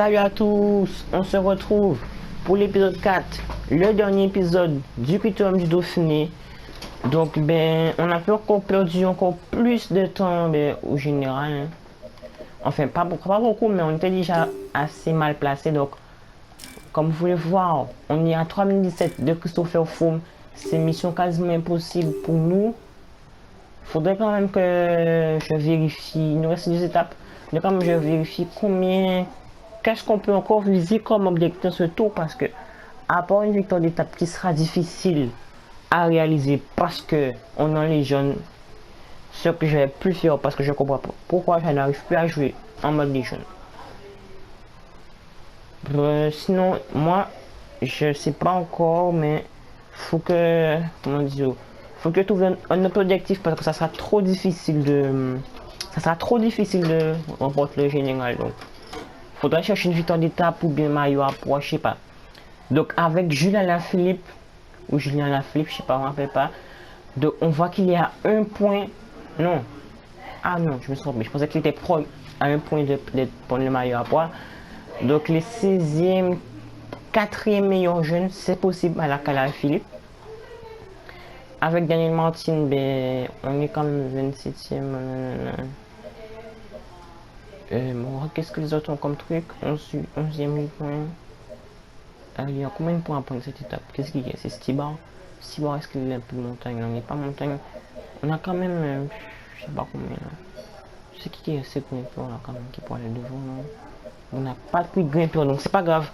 Salut à tous, on se retrouve pour l'épisode 4, le dernier épisode du Critérium du Dauphiné. Donc on a encore perdu encore plus de temps au général. Hein. Enfin pas beaucoup, mais on était déjà assez mal placé. Donc comme vous pouvez voir, on est à 3017 de Christopher Froome. C'est une mission quasiment impossible pour nous. Faudrait quand même que je vérifie, il nous reste 2 étapes. Donc quand même je vérifie qu'est-ce qu'on peut encore viser comme objectif dans ce tour, parce que à part une victoire d'étape qui sera difficile à réaliser parce que on a les jeunes, ce que je vais plus faire parce que je comprends pas pourquoi je n'arrive plus à jouer en mode Légion. Sinon moi je sais pas encore, mais faut que faut que je trouve un autre objectif, parce que ça sera trop difficile de remporter le général. Donc faudrait chercher une victoire d'étape ou bien maillot à poids, je sais pas. Donc avec Julien Alaphilippe, ou Julien Alaphilippe, je sais pas, on ne rappelle pas. Donc on voit qu'il est à 1 point. Non. Ah non, je me suis trompé. Je pensais qu'il était pro à 1 point de prendre le maillot à poids. Donc les 16e, 4e meilleurs jeunes, c'est possible à la Alaphilippe. Avec Daniel Martin, on est quand même 27e. Bon, qu'est-ce que les autres ont comme truc? 11e point. Il y a combien de points à prendre cette étape? Qu'est-ce qu'il y a? C'est Stibar. Stibar, est-ce qu'il est un peu de montagne? Non, il n'est pas montagne. On a quand même, je sais pas combien là. C'est qui est assez grimpeur là quand même, qui peut aller devant, non? On n'a pas de grimpeur, donc c'est pas grave.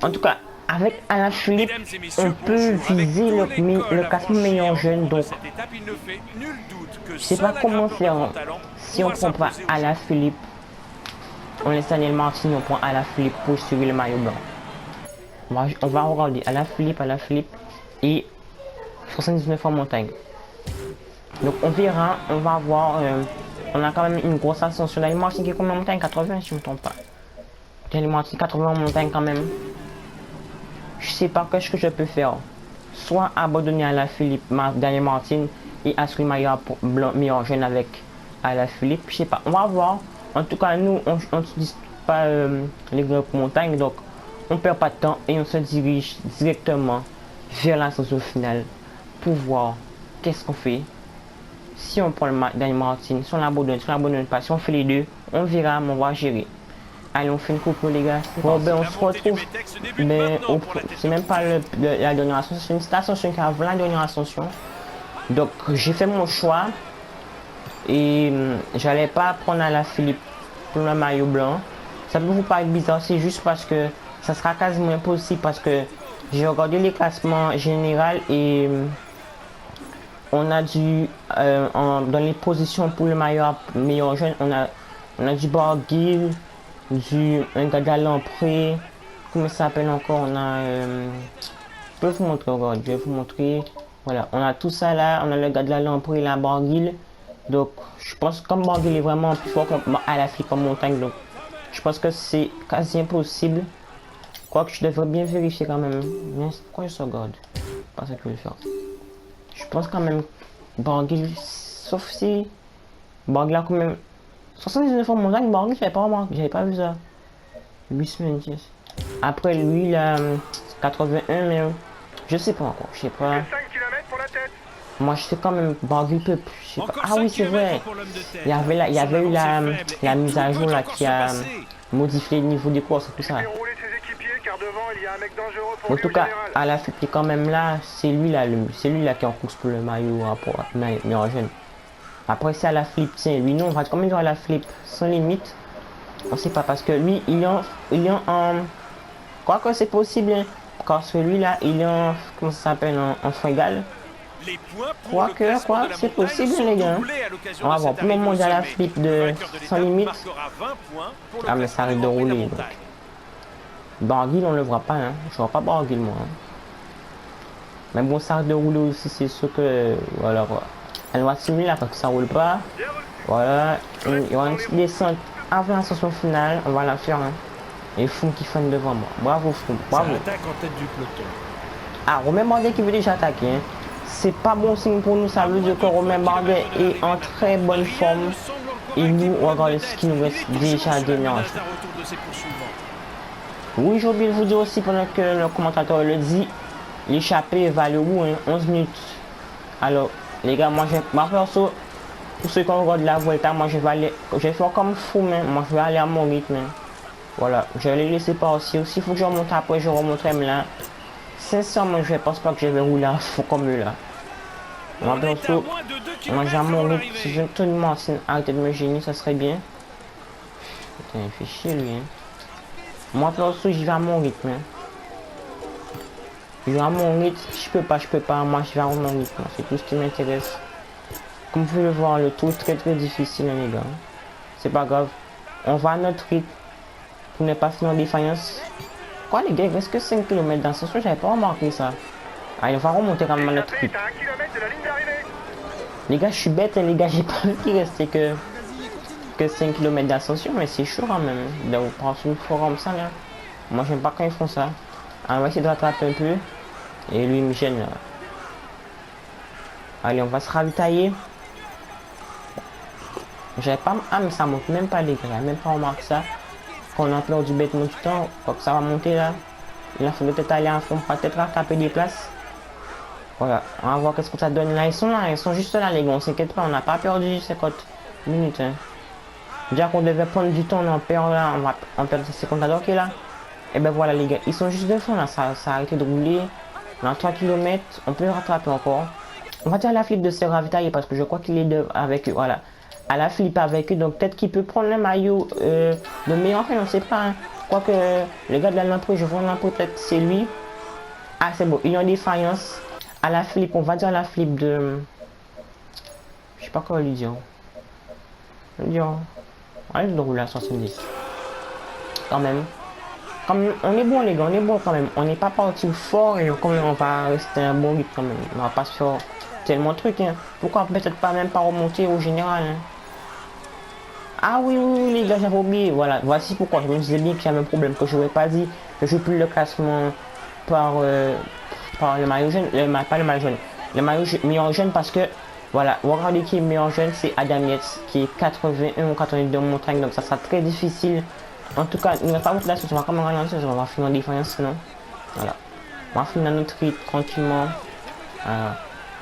En tout cas, avec Alaphilippe, on peut viser le 4 meilleur jeune. Donc, je sais pas comment faire si on prend pas Alaphilippe. On laisse Daniel Martin, on prend Alaphilippe pour suivre le maillot blanc. On va regarder Alaphilippe et 79 en montagne. Donc on verra, on va voir. On a quand même une grosse ascension. Daniel Martin qui est combien en montagne? 80 si je ne me trompe pas. Daniel Martin 80 en montagne quand même. Je sais pas qu'est-ce que je peux faire. Soit abandonner Alaphilippe, Daniel Martin, et assurer maillot blanc meilleur jeune avec Alaphilippe. Je sais pas, on va voir. En tout cas nous on ne dispute pas les groupes montagnes, donc on perd pas de temps et on se dirige directement vers l'ascension finale pour voir qu'est-ce qu'on fait. Si on prend le Daniel Martin, si on l'abandonne pas, si on fait les deux, on verra, mais on va gérer. Allez, on fait une coupe les gars. Bon on se retrouve, mais c'est même pas la dernière ascension, c'est une petite ascension qui a la dernière ascension. Donc j'ai fait mon choix et j'allais pas prendre Alaphilippe pour le maillot blanc. Ça peut vous paraître bizarre, c'est juste parce que ça sera quasiment impossible, parce que j'ai regardé les classements généraux et on a dans les positions pour le meilleur jeune, on a du Barguil, un gars d'Alampré, comment ça s'appelle encore, on a je peux vous montrer, regarde, je vais vous montrer, voilà, on a tout ça là, on a le gars de l'Alampré, la Barguil. Donc je pense que comme Barguil est vraiment plus fort à la flic en montagne, donc je pense que c'est quasi impossible. Quoique je devrais bien vérifier quand même. Mais pourquoi je sauvegarde? Pas ça que je vais faire. Je pense quand même Barguil, sauf si Barguil a quand même 79 en montagne. Barguil, j'avais pas vu ça. 8 semaines, yes. Après lui il a 81, mais je sais pas encore, je sais pas. Moi je sais quand même Barguil peut plus, je sais pas. Ah oui c'est vrai. Il y avait eu la mise à jour là qui a modifié le niveau des courses et tout ça. En tout cas, Alaphilippe est quand même là, c'est lui là qui est en course pour le maillot pour meilleur jeune. Après c'est Alaphilippe, tiens, lui non, on va quand même dire Alaphilippe sans limite. On sait pas, parce que lui il est en quoi que c'est possible, hein, car celui-là il est en, comment ça s'appelle, en fringale. Quoi, c'est possible les gars. On va voir pour le moment Alaphilippe de sans limite. Ah mais ça arrive de rouler donc. Barguil on le voit pas, hein. Je vois pas Barguil moi. Hein. Mais bon ça arrive de rouler aussi, c'est sûr que voilà quoi. Elle va simuler là parce que ça roule pas. Voilà. Il y aura une petite descente avant l'ascension finale, on va la faire. Hein. Et Froome qui freine devant moi. Bravo Froome, bravo. Attaque en tête du peloton. Ah, Romain Bardet qui veut déjà attaquer. Hein. C'est pas bon signe pour nous, ça veut dire que Romain Bardet est en très bonne forme. Et nous, on va regarder ce qui nous reste déjà d'énergie. Oui, j'ai oublié de vous dire aussi pendant que le commentateur le dit, l'échappée va le bout, hein, 11 minutes. Alors, les gars, moi, je vais perso, pour ceux qui regardent la Vuelta, moi, je vais faire comme fou, mais moi, je vais aller à mon rythme. Hein. Voilà, je vais les laisser passer. S'il faut que je remonte après, je remonterai là. Sincèrement, je pense pas que je vais rouler à fond comme eux là. Moi, perso, moi, j'ai à mon rythme. Si je Tony Martin arrêtez de me gêner, ça serait bien. Putain, il fait chier lui. Hein. Moi, perso, j'y vais à mon rythme. Hein. Je vais à mon rythme. Je peux pas. Moi, je vais à mon rythme. C'est tout ce qui m'intéresse. Comme vous pouvez le voir, le tour est très très difficile, hein, les gars. C'est pas grave. On va à notre rythme pour ne pas finir en défaillance. Quoi, les gars, il reste que 5 km d'ascension, j'avais pas remarqué ça. Allez, on va remonter quand même à notre rythme. Les gars, je suis bête, hein, les gars, j'ai pas vu qu'il restait que 5 km d'ascension, mais c'est chaud quand même. Donc, prendre une forum ça là. Moi, j'aime pas quand ils font ça. Alors, on va essayer de rattraper un peu. Et lui, il me gêne là. Allez, on va se ravitailler. J'avais pas. Ah, mais ça monte même pas, les gars. J'avais même pas remarqué ça. Quand on a perdu bêtement du temps, quand ça va monter là. Il a fallu peut-être aller en fond, peut-être rattraper des places. Voilà, on va voir qu'est-ce que ça donne là. Ils sont juste là, les gars. On s'inquiète pas, on n'a pas perdu 50 minutes. Hein. Déjà qu'on devait prendre du temps, on en perd là. On perd 50 là, ok là. Et ben voilà, les gars, ils sont juste devant là. Ça a arrêté de rouler. Dans 3 km, on peut le rattraper encore. On va dire à la flip de se ravitailler parce que je crois qu'il est avec eux. Voilà. À la flip avec eux, donc peut-être qu'il peut prendre le maillot de meilleur fait, on sait pas. Hein. Quoique le gars de la lampe, je vois lampe, peut-être c'est lui. Ah, c'est bon, il y a une défaillance. À la flip, on va dire la flip de. Je sais pas comment lui dire. Allez, je roule à 70. Quand même. On est bon, les gars, on est bon quand même. On n'est pas parti fort et quand même, on va rester un bon rythme quand même. On va pas se faire tellement de trucs. Hein. Pourquoi peut-être pas même pas remonter au général. Hein. Ah oui, les gars, j'avais oublié. Voilà, voici pourquoi je me disais bien qu'il y avait un problème que je n'aurais pas dit. Je joue plus le classement par le maillot jaune, pas le maillot jaune, le maillot meilleur jeune parce que voilà, regardez qui est meilleur jeune, c'est Adam Yates qui est 81 ou 82 en montagne, donc ça sera très difficile. En tout cas, il ne va pas beaucoup là, on va quand même ralentir, on va finir en défense sinon. Voilà, on va finir notre rythme tranquillement.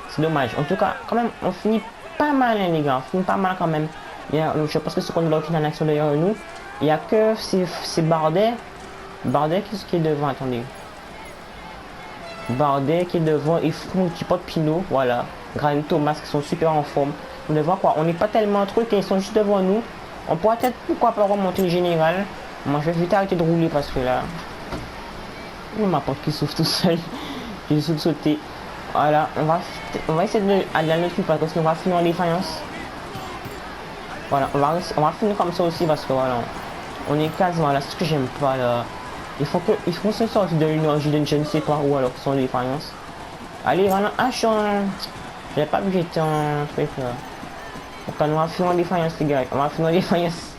C'est dommage. En tout cas, quand même, on finit pas mal, hein, les gars, on finit pas mal quand même. Je pense que ce qu'on doit finir en action derrière nous. Il n'y a que c'est Bardet. Bardet, qu'est-ce qui est devant? Attendez. Bardet qui est devant et Froome qui porte Pinot, voilà. Grant Thomas qui sont super en forme. Vous devez voir quoi, on n'est pas tellement truc et ils sont juste devant nous. On pourrait peut-être pourquoi pas remonter le général. Moi je vais vite arrêter de rouler parce que là. Oh, ma porte qui s'ouvre tout seul. J'ai sauté. Voilà, on va essayer d'aller à notre truc parce que sinon on va finir en défaillance. Voilà, on va finir comme ça aussi parce que voilà. On est quasiment là, c'est ce que j'aime pas là. Il faut se sortir de l'énergie de je ne sais pas où alors qu'ils sont en défaillance. Allez, voilà. Ah, j'avais pas vu que j'étais en truc là. Donc, on va finir en défaillance, les gars. On va finir en défaillance.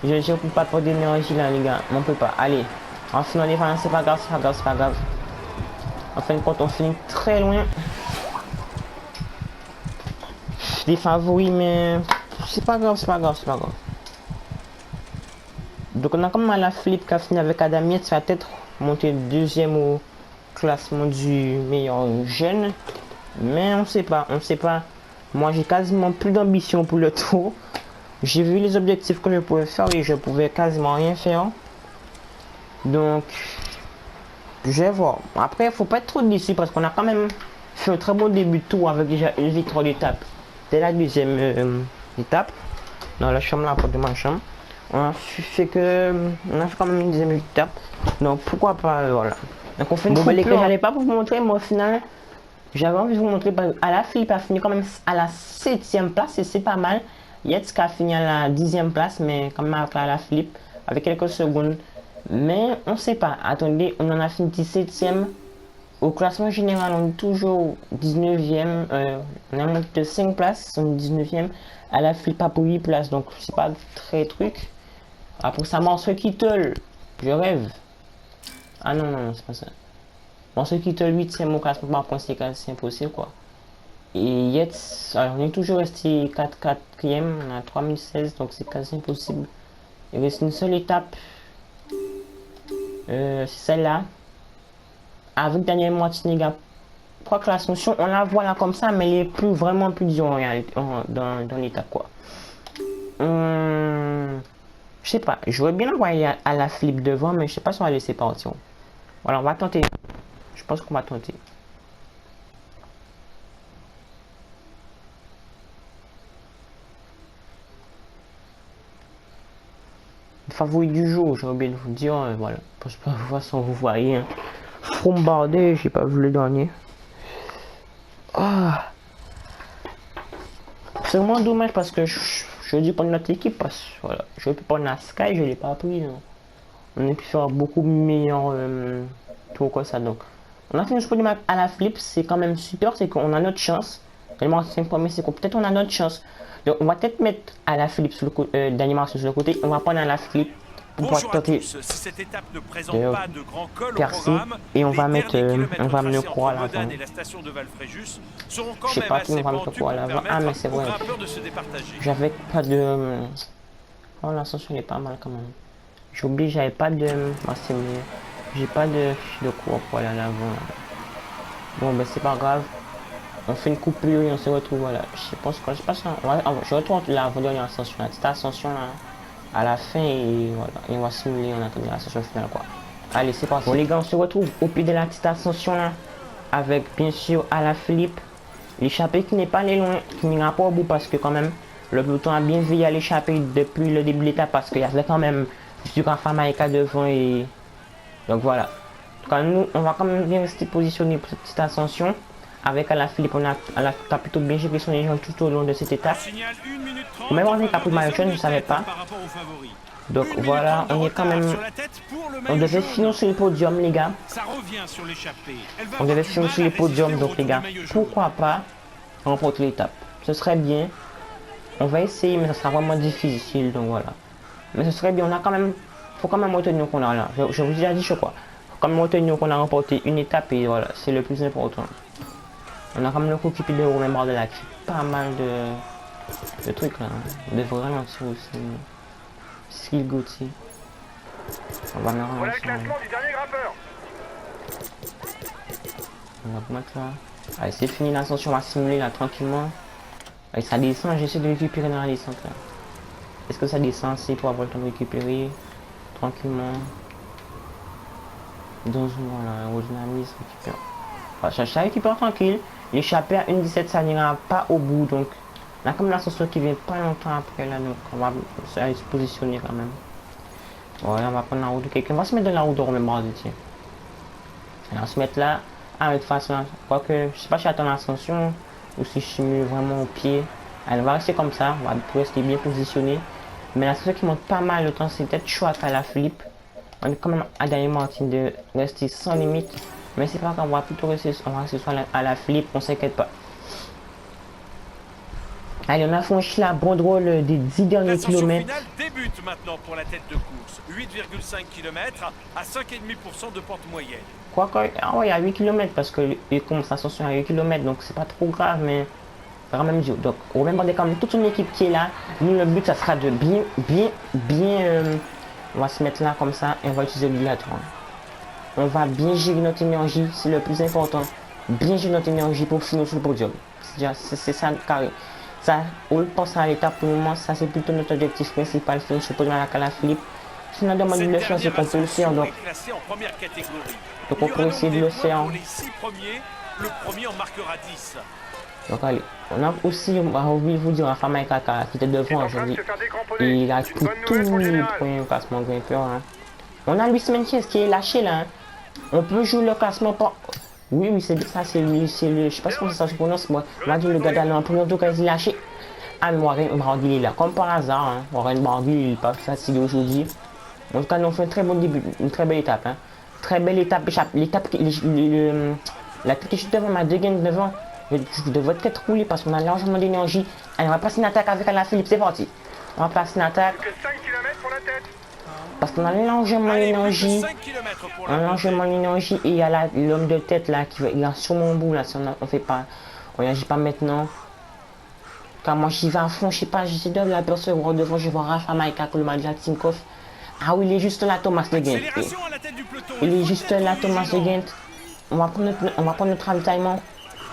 Je peux pas pour d'énergie là, les gars. On peut pas. Allez. On va finir en défaillance, c'est pas grave, c'est pas grave, c'est pas grave. En fin de compte, on finit très loin. Des favoris, mais c'est pas grave, c'est pas grave, c'est pas grave. Donc on a comme à la flip qui a fini avec Adam Yates, ça va peut-être monter deuxième au classement du meilleur jeune. Mais on sait pas, on sait pas. Moi j'ai quasiment plus d'ambition pour le tour. J'ai vu les objectifs que je pouvais faire et je pouvais quasiment rien faire. Donc je vais voir. Après il faut pas être trop déçu parce qu'on a quand même fait un très bon début de tour avec déjà une victoire d'étape. C'est la deuxième étape. Non, là je ferme la porte de ma chambre. On a fait quand même une deuxième étape. Donc pourquoi pas, voilà. Donc on fait une couple, j'allais pas vous montrer, mais au final, j'avais envie de vous montrer. À la flip a fini quand même à la 7e place et c'est pas mal. Yates a fini à la 10e place, mais quand même à la flip, avec quelques secondes. Mais on sait pas. Attendez, on en a fini 17e. Au classement général, on est toujours 19e. On a monté de 5 places, on est 19e. À la flip pas pour 8 places, donc c'est pas très truc. Après ça, Morceau Kittle, je rêve. Ah non, non, c'est pas ça. Morceau Kittle 8e au classement par point, c'est impossible quoi. Et Yates, alors on est toujours resté 4e, on a 3016, donc c'est quasi impossible. Il reste une seule étape. C'est celle-là. Avec Daniel Martin, les gars. Quoi que l'ascension, on la voit là comme ça, mais elle est plus vraiment plus dure en réalité, dans l'état quoi. Je sais pas, j'aurais bien envoyé à la flip devant, mais je sais pas si on va laisser partir. Voilà, on va tenter. Je pense qu'on va tenter. Le favori du jour, j'ai oublié de vous dire, voilà. Parce que de toute façon, vous voyez, hein. Bombardé, j'ai pas vu le dernier. Ah. C'est vraiment dommage parce que je dis pas de notre équipe, parce que voilà, je peux pas la Sky, je l'ai pas pris. Non. On a pu faire beaucoup meilleur tour que ça. Donc, on a fait une match à la flip, c'est quand même super, c'est qu'on a notre chance. Tellement 5 premiers, c'est qu'on peut-être on a notre chance. Donc, on va peut-être mettre à la flip sur le côté d'animation sur le côté, on va prendre à la flip pour pouvoir tenter si cette étape ne présente pas de grand col au percer programme, et on va les mettre on va me croire à l'avant. et la station de Valfréjus seront quand Je sais même pas qui assez on va me pentus croire à pour l'avant. Ah mais permettre c'est aux vrai. grimpeurs de se départager. J'avais pas de oh l'ascension est pas mal quand même. J'ai oublié, j'avais pas de j'ai pas de cours pour aller à l'avant. Bon ben c'est pas grave. On fait une coupure et on se retrouve voilà. Je pense que je passe je retourne la dernière ascension, la petite ascension là, à la fin et voilà. Et on va simuler en attendant l'ascension finale quoi. Allez c'est parti. Bon les gars on se retrouve au pied de la petite ascension là. Avec bien sûr à la flip. L'échappée qui n'est pas allé loin, qui n'ira pas au bout parce que quand même le peloton a bien veillé à l'échapper depuis le début de l'étape parce qu'il y avait quand même du Rafa Maïka devant et donc voilà. En tout cas nous on va quand même bien rester positionné pour cette petite ascension. Avec à la Philippe on a plutôt bien géré son échange tout au long de cette étape. Pour même avoir des capes de Maillotron, je ne savais pas. Donc voilà, on est quand même. On devait finir sur le podium les gars. On devait finir sur le podium donc les gars. Pourquoi pas remporter l'étape? Ce serait bien. On va essayer mais ça sera vraiment difficile donc voilà. Mais ce serait bien, on a quand même. Faut quand même retenir qu'on a là. Je vous ai déjà dit je crois. Faut quand même retenir qu'on a remporté une étape et voilà, c'est le plus important. On a quand même le coéquipier de Romain Bardet qui pas mal de trucs là. Hein. On devrait ralentir aussi. Skill Gauthier. On va mettre voilà le classement du dernier grimpeur. On va mettre là. Allez, c'est fini l'ascension, on va simuler là tranquillement. Allez, ça descend, j'essaie de récupérer dans la descente là. Est-ce que ça descend assez pour avoir le temps de récupérer tranquillement? Dans voilà, aérodynamisme, récupère. Voilà, ça récupère tranquille. L'échappée à 1,17 ça n'ira pas au bout donc on a comme l'ascension qui vient pas longtemps après là donc on va aller se positionner quand même. Voilà on va prendre la route de quelqu'un, on va se mettre dans la route de Romain Bardet tiens. On va se mettre là, de toute façon, quoique je sais pas si j'attends l'ascension ou si je suis vraiment au pied. Allez on va rester comme ça, on va rester bien positionné. Mais l'ascension qui monte pas mal le temps c'est peut-être chaud à la flip. On est quand même à Daniel Martin de rester sans limite. Mais c'est pas grave, on va plutôt rester, à la flip, on s'inquiète pas. Allez, on a franchi la banderole des 10 derniers kilomètres. Finale débute maintenant pour la tête de course. 8,5 km à 5,5% de pente moyenne. Quoique, ah ouais, il y a 8 km parce que il commence l'ascension à 8 km, donc c'est pas trop grave, mais quand même dur. Donc, on va demander quand même toute une équipe qui est là. Nous, le but, ça sera de on va se mettre là comme ça et on va utiliser l'obligatoire. On va bien gérer notre énergie, c'est le plus important. Bien gérer notre énergie pour finir sur le podium. C'est ça le carré. Ça, on pense à l'étape pour le moment, ça c'est plutôt notre objectif principal, finir sur le podium à la flip. Si on a demandé de le faire, c'est qu'on peut le faire. Donc on peut essayer de le faire. Le premier en marquera 10. Donc allez, on a aussi, on va oublier de vous dire, Rafa Maïka qui était devant aujourd'hui. Il a pris tous les points au classement grimpeur. Hein. On a Luis Menchez qui est lâché là. Hein. On peut jouer le classement pas. Oui, oui, c'est ça, c'est lui, je sais pas comment ça se prononce, moi. On va dire le gars d'Alain, pour en tout cas, il est lâché. Ah, mais Warren Barguil est là, comme par hasard. Hein. Warren Barguil, il n'est pas fatigué aujourd'hui. En tout cas, nous on fait un très bon début, une très belle étape. Hein. Très belle étape, l'étape, la tête qui chute devant, ma deux gains devant. Je devrais être roulé parce qu'on a largement d'énergie. Allez, on va passer une attaque avec Alain Philippe, c'est parti. On va passer une attaque. Parce qu'on a largement l'énergie. On a largement l'énergie et il y a l'homme de tête là qui il a sur mon bout là. Si on fait pas, on réagit pas maintenant. Car moi j'y vais à fond, je sais pas, j'essaie de l'apercevoir devant, je vois Rafa Maïka, Kolomadzia, Tinkoff. Ah oui, il est juste là, Thomas Le Gain. du peloton. Il Il est faut juste être là, Thomas de vigilant. Gent. On va prendre notre ravitaillement.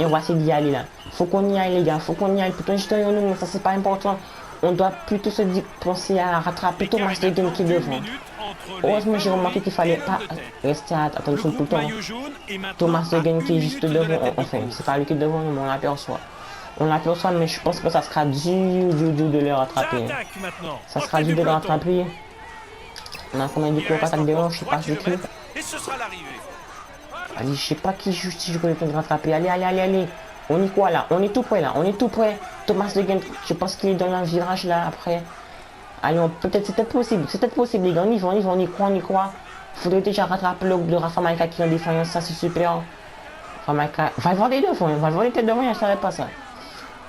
Et on va essayer d'y aller là. Faut qu'on y aille les gars, faut qu'on y aille. Plutôt juste derrière nous, mais ça c'est pas important. On doit plutôt se dire, penser à rattraper L'écart Thomas est de Gent maintenant qui est d'une devant. minute entre les Heureusement j'ai remarqué favoris qu'il et fallait l'homme pas de tête. rester à Le attention tout le groupe temps. maillot jaune est maintenant Thomas de à Gent qui est 1 juste minute de la devant, tête de enfin course. c'est pas lui qui est devant, mais on l'aperçoit. On l'aperçoit, mais je pense que ça sera dur de le Ça rattraper. attaque maintenant. Ça En sera tête dur du de le peloton. rattraper. On a combien de Il cours reste attaque devant, encore je sais 3 pas c'est qui. km et ce sera l'arrivée. Allez, je sais pas qui joue si je connais pas de rattraper. Allez, allez, allez, allez. On y quoi là? On est tout près là, on est tout près. Thomas de Gent, je pense qu'il est dans un virage là après. Allez, peut-être c'est peut-être possible les gars, on y va, on y croit, on y croit. Faudrait déjà rattraper le Rafa Maika qui est en défense, ça c'est super. Rafa Maika, Valverde devant, Valverde était devant, je savais pas ça.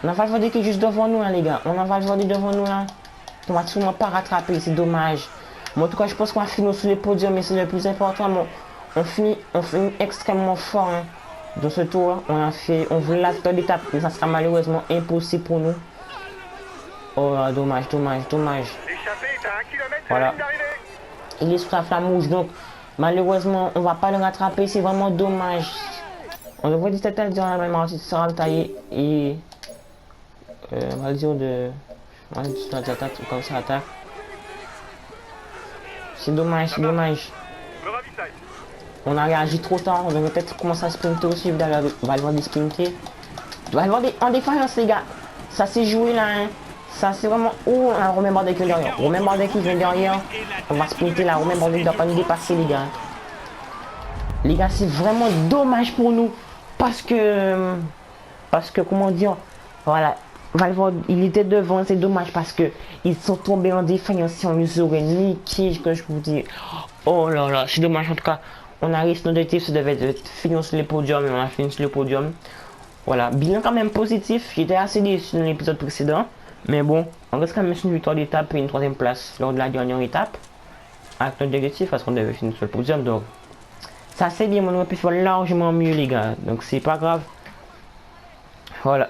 On a Valverde qui est juste devant nous là les gars, on a Valverde devant nous là. On va absolument pas rattraper, c'est dommage. Bon, en tout cas, je pense qu'on va finir sur les podiums, mais c'est le plus important. Bon, on finit extrêmement fort hein. Dans ce tour. On voulait la victoire d'étape, mais ça sera malheureusement impossible pour nous. Oh, dommage. L'échappée est à 1 km de Voilà. la ligne d'arrivée. Il est sur la flamme rouge, donc malheureusement, on va pas le rattraper. C'est vraiment dommage. On devrait 17 ans dans la même partie, ça sera taillé et on va dire de attaque comme ça attaque. C'est dommage. Me ravitaille. On a réagi trop tard, on devrait peut-être commencer à sprinter aussi, Valverde sprinter. Valverde en défense les gars, ça s'est joué là hein. Ça c'est vraiment... Oh, on a Romain Bardet qui vient derrière, Romain Bardet qui vient derrière. On va sprinter là, Romain Bardet ne doit pas nous dépasser les gars. Les gars c'est vraiment dommage pour nous, parce que comment dire, voilà, Valverde il était devant, c'est dommage parce que ils sont tombés en défense, si on les aurait niqué, que je vous dis. Oh là là, c'est dommage en tout cas. On a réussi notre objectif, ça devait être finir sur le podium, et on a fini sur le podium. Voilà, bilan quand même positif. J'étais assez déçu dans l'épisode précédent, mais bon, on reste quand même sur une victoire d'étape et une 3ème place lors de la dernière étape. Avec notre objectif, parce qu'on devait finir sur le podium, donc ça c'est bien, on aurait pu faire largement mieux les gars, donc c'est pas grave. Voilà.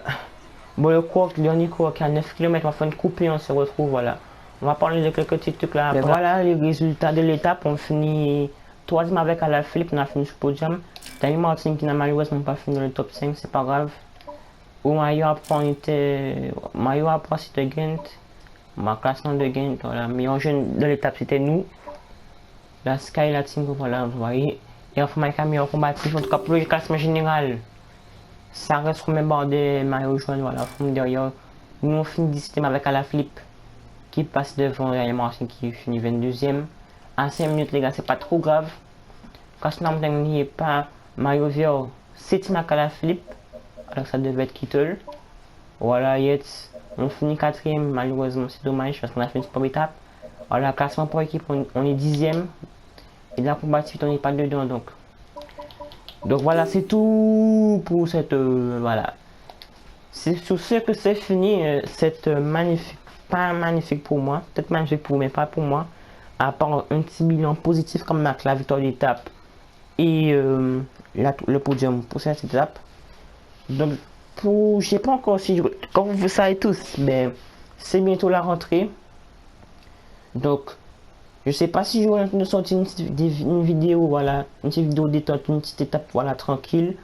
Bon, le dernier cours qui a 9 km, on va faire une coupée, on se retrouve, voilà. On va parler de quelques petits trucs là. Mais voilà les résultats de l'étape, on finit 3ème avec Alaphilippe, on a fini sur le podium. Daniel Martin qui n'a malheureusement pas fini dans le top 5, c'est pas grave. Au maillot après, c'était Gent. Ma classement de Gent, voilà. Meilleur jeune de l'étape, c'était nous. La Sky, la team, voilà, vous voyez. Et enfin, Maika, meilleur combatif. En tout cas, pour le classement général, ça reste Romain Bardet, maillot jaune, voilà, derrière. Nous, on finit 17ème avec Alaphilippe qui passe devant Daniel Martin qui finit 22ème. À 5 minutes, les gars, c'est pas trop grave. Classement n'est pas Mario Vert, 7ème avec Alaphilippe. Alors ça devait être Kittel. Voilà, Yates, on finit 4ème, malheureusement c'est dommage parce qu'on a fait une première étape. Voilà, classement pour équipe, on est 10ème. Et là pour combativité on n'est pas dedans donc. Donc voilà, c'est tout pour cette... voilà. C'est sur ce que c'est fini cette magnifique, pas magnifique pour moi, peut-être magnifique pour vous mais pas pour moi. À part un petit bilan positif comme la victoire d'étape et le podium pour cette étape. Donc, je sais pas encore si, comme vous savez tous, mais c'est bientôt la rentrée. Donc, je sais pas si j'aurai de sortir une vidéo, voilà, une petite vidéo détente, une petite étape, voilà, tranquille.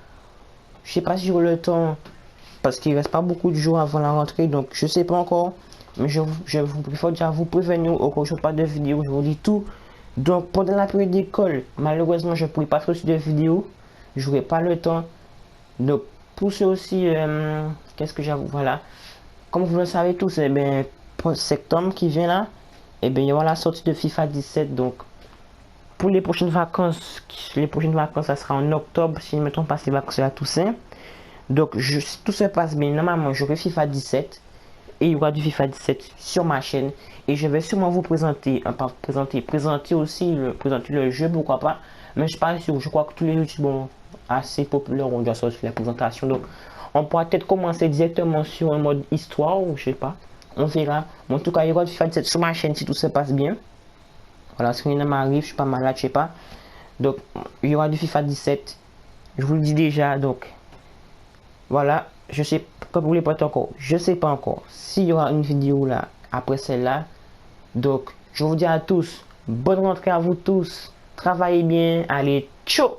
Je sais pas si j'aurai le temps, parce qu'il reste pas beaucoup de jours avant la rentrée, donc je sais pas encore. Mais je vous préfère déjà vous prévenir, au cas où je pas de vidéo, je vous dis tout. Donc, pendant la période d'école, malheureusement, je pourrais pas faire de vidéo, j'aurai pas le temps. Donc, pour ceux aussi, qu'est-ce que j'avoue, voilà, comme vous le savez tous, eh bien, pour septembre qui vient là, et bien il y aura la sortie de FIFA 17. Donc pour les prochaines vacances, ça sera en octobre, si je ne me trompe pas, c'est les vacances à Toussaint. Donc si tout se passe bien, normalement j'aurai FIFA 17 et il y aura du FIFA 17 sur ma chaîne et je vais sûrement vous présenter, présenter aussi le jeu, pourquoi pas. Mais je parle sûr, je crois que tous les youtubeurs assez populaires ont déjà sorti la présentation, donc on pourra peut-être commencer directement sur un mode histoire ou je sais pas, on verra. Mais en tout cas il y aura du FIFA 17 sur ma chaîne si tout se passe bien. Voilà, si rien m'arrive, je suis pas malade, je sais pas. Donc il y aura du FIFA 17, je vous le dis déjà. Donc voilà, je sais, comme vous voulez pas encore, je sais pas encore s'il y aura une vidéo là après celle-là. Donc je vous dis à tous, bonne rentrée à vous tous. Travaillez bien. Allez, ciao!